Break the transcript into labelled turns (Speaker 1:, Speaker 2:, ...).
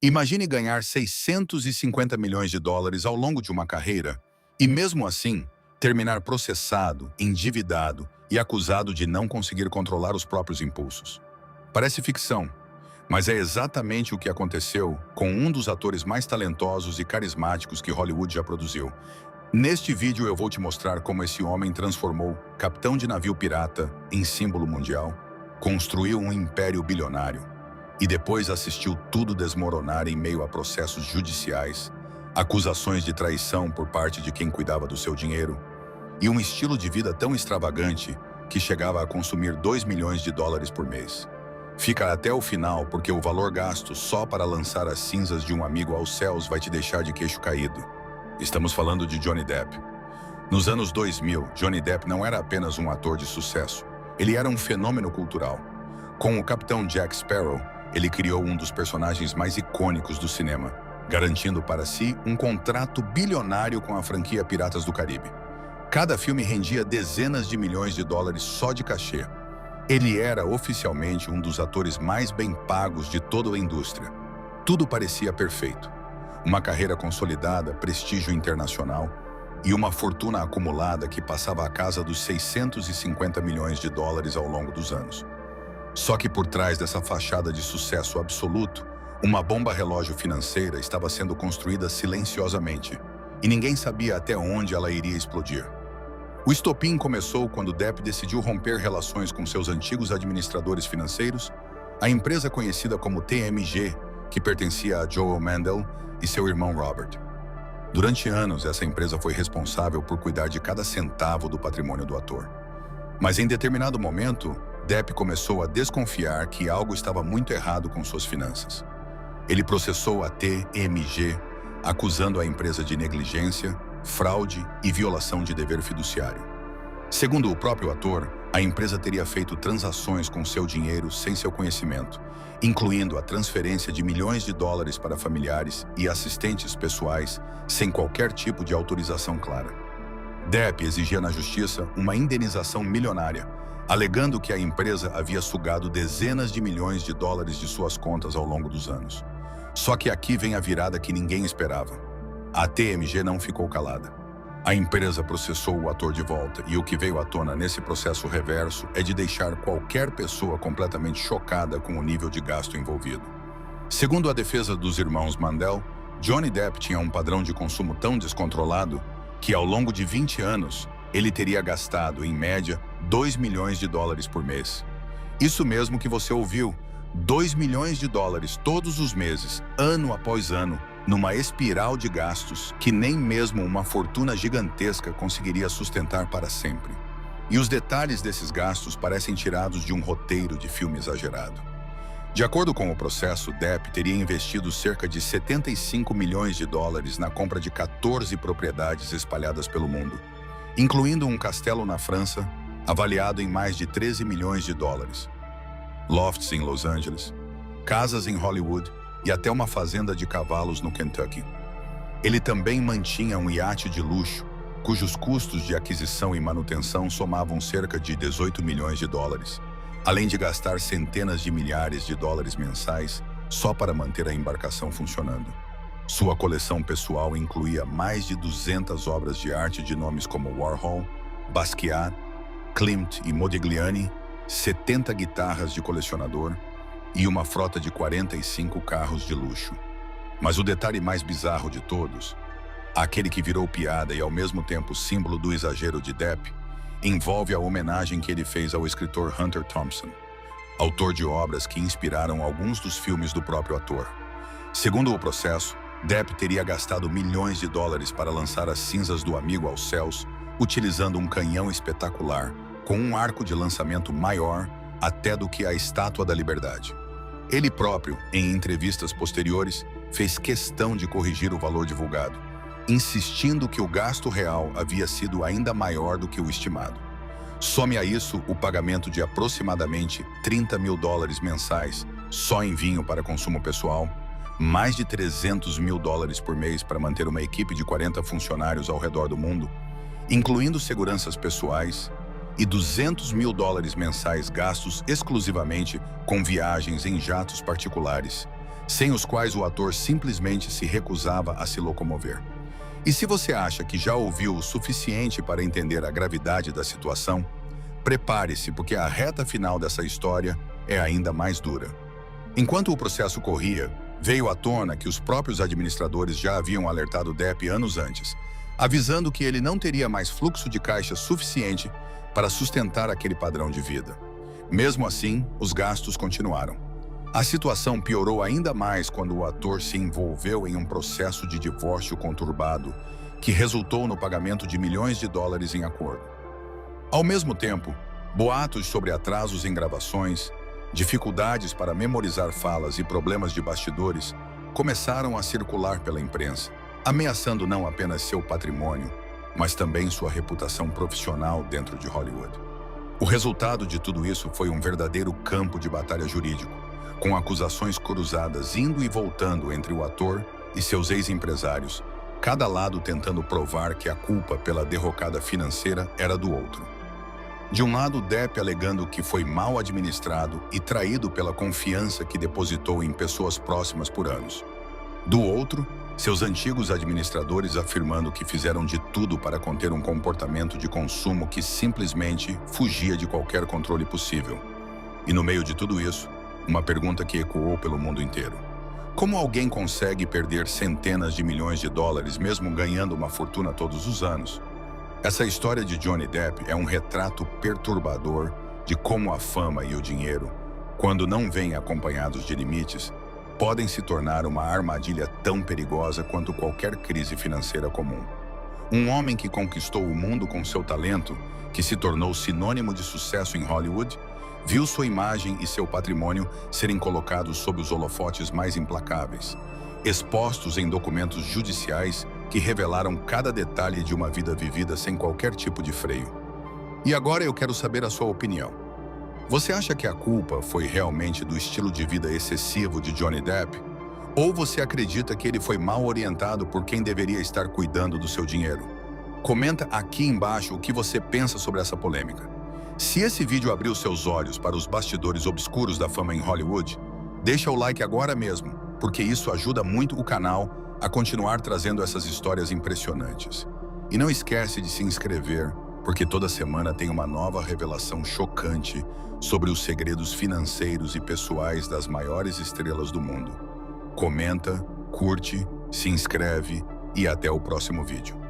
Speaker 1: Imagine ganhar 650 milhões de dólares ao longo de uma carreira e, mesmo assim, terminar processado, endividado e acusado de não conseguir controlar os próprios impulsos. Parece ficção, mas é exatamente o que aconteceu com um dos atores mais talentosos e carismáticos que Hollywood já produziu. Neste vídeo eu vou te mostrar como esse homem transformou capitão de navio pirata em símbolo mundial, construiu um império bilionário e depois assistiu tudo desmoronar em meio a processos judiciais, acusações de traição por parte de quem cuidava do seu dinheiro e um estilo de vida tão extravagante que chegava a consumir 2 milhões de dólares por mês. Fica até o final porque o valor gasto só para lançar as cinzas de um amigo aos céus vai te deixar de queixo caído. Estamos falando de Johnny Depp. Nos anos 2000, Johnny Depp não era apenas um ator de sucesso. Ele era um fenômeno cultural. Com o Capitão Jack Sparrow, ele criou um dos personagens mais icônicos do cinema, garantindo para si um contrato bilionário com a franquia Piratas do Caribe. Cada filme rendia dezenas de milhões de dólares só de cachê. Ele era oficialmente um dos atores mais bem pagos de toda a indústria. Tudo parecia perfeito. Uma carreira consolidada, prestígio internacional e uma fortuna acumulada que passava a casa dos 650 milhões de dólares ao longo dos anos. Só que por trás dessa fachada de sucesso absoluto, uma bomba relógio financeira estava sendo construída silenciosamente e ninguém sabia até onde ela iria explodir. O estopim começou quando Depp decidiu romper relações com seus antigos administradores financeiros, a empresa conhecida como TMG, que pertencia a Joel Mandel e seu irmão Robert. Durante anos, essa empresa foi responsável por cuidar de cada centavo do patrimônio do ator. Mas em determinado momento, Depp começou a desconfiar que algo estava muito errado com suas finanças. Ele processou a TMG, acusando a empresa de negligência, fraude e violação de dever fiduciário. Segundo o próprio ator, a empresa teria feito transações com seu dinheiro sem seu conhecimento, incluindo a transferência de milhões de dólares para familiares e assistentes pessoais sem qualquer tipo de autorização clara. Depp exigia na justiça uma indenização milionária, alegando que a empresa havia sugado dezenas de milhões de dólares de suas contas ao longo dos anos. Só que aqui vem a virada que ninguém esperava. A TMG não ficou calada. A empresa processou o ator de volta e o que veio à tona nesse processo reverso é de deixar qualquer pessoa completamente chocada com o nível de gasto envolvido. Segundo a defesa dos irmãos Mandel, Johnny Depp tinha um padrão de consumo tão descontrolado que ao longo de 20 anos ele teria gastado, em média, 2 milhões de dólares por mês. Isso mesmo que você ouviu, 2 milhões de dólares todos os meses, ano após ano, numa espiral de gastos que nem mesmo uma fortuna gigantesca conseguiria sustentar para sempre. E os detalhes desses gastos parecem tirados de um roteiro de filme exagerado. De acordo com o processo, Depp teria investido cerca de 75 milhões de dólares na compra de 14 propriedades espalhadas pelo mundo, incluindo um castelo na França, avaliado em mais de 13 milhões de dólares, lofts em Los Angeles, casas em Hollywood e até uma fazenda de cavalos no Kentucky. Ele também mantinha um iate de luxo, cujos custos de aquisição e manutenção somavam cerca de 18 milhões de dólares, além de gastar centenas de milhares de dólares mensais só para manter a embarcação funcionando. Sua coleção pessoal incluía mais de 200 obras de arte de nomes como Warhol, Basquiat, Klimt e Modigliani, 70 guitarras de colecionador e uma frota de 45 carros de luxo. Mas o detalhe mais bizarro de todos, aquele que virou piada e ao mesmo tempo símbolo do exagero de Depp, envolve a homenagem que ele fez ao escritor Hunter Thompson, autor de obras que inspiraram alguns dos filmes do próprio ator. Segundo o processo, Depp teria gastado milhões de dólares para lançar as cinzas do amigo aos céus, utilizando um canhão espetacular, com um arco de lançamento maior até do que a Estátua da Liberdade. Ele próprio, em entrevistas posteriores, fez questão de corrigir o valor divulgado, insistindo que o gasto real havia sido ainda maior do que o estimado. Some a isso o pagamento de aproximadamente 30 mil dólares mensais só em vinho para consumo pessoal, mais de 300 mil dólares por mês para manter uma equipe de 40 funcionários ao redor do mundo, incluindo seguranças pessoais, e 200 mil dólares mensais gastos exclusivamente com viagens em jatos particulares, sem os quais o ator simplesmente se recusava a se locomover. E se você acha que já ouviu o suficiente para entender a gravidade da situação, prepare-se, porque a reta final dessa história é ainda mais dura. Enquanto o processo corria, veio à tona que os próprios administradores já haviam alertado Depp anos antes, avisando que ele não teria mais fluxo de caixa suficiente para sustentar aquele padrão de vida. Mesmo assim, os gastos continuaram. A situação piorou ainda mais quando o ator se envolveu em um processo de divórcio conturbado que resultou no pagamento de milhões de dólares em acordo. Ao mesmo tempo, boatos sobre atrasos em gravações, dificuldades para memorizar falas e problemas de bastidores começaram a circular pela imprensa, ameaçando não apenas seu patrimônio, mas também sua reputação profissional dentro de Hollywood. O resultado de tudo isso foi um verdadeiro campo de batalha jurídico, com acusações cruzadas indo e voltando entre o ator e seus ex-empresários, cada lado tentando provar que a culpa pela derrocada financeira era do outro. De um lado, Depp alegando que foi mal administrado e traído pela confiança que depositou em pessoas próximas por anos. Do outro, seus antigos administradores afirmando que fizeram de tudo para conter um comportamento de consumo que simplesmente fugia de qualquer controle possível. E no meio de tudo isso, uma pergunta que ecoou pelo mundo inteiro. Como alguém consegue perder centenas de milhões de dólares mesmo ganhando uma fortuna todos os anos? Essa história de Johnny Depp é um retrato perturbador de como a fama e o dinheiro, quando não vêm acompanhados de limites, podem se tornar uma armadilha tão perigosa quanto qualquer crise financeira comum. Um homem que conquistou o mundo com seu talento, que se tornou sinônimo de sucesso em Hollywood, viu sua imagem e seu patrimônio serem colocados sob os holofotes mais implacáveis, expostos em documentos judiciais que revelaram cada detalhe de uma vida vivida sem qualquer tipo de freio. E agora eu quero saber a sua opinião. Você acha que a culpa foi realmente do estilo de vida excessivo de Johnny Depp? Ou você acredita que ele foi mal orientado por quem deveria estar cuidando do seu dinheiro? Comenta aqui embaixo o que você pensa sobre essa polêmica. Se esse vídeo abriu seus olhos para os bastidores obscuros da fama em Hollywood, deixa o like agora mesmo, porque isso ajuda muito o canal a continuar trazendo essas histórias impressionantes. E não esquece de se inscrever, porque toda semana tem uma nova revelação chocante sobre os segredos financeiros e pessoais das maiores estrelas do mundo. Comenta, curte, se inscreve e até o próximo vídeo.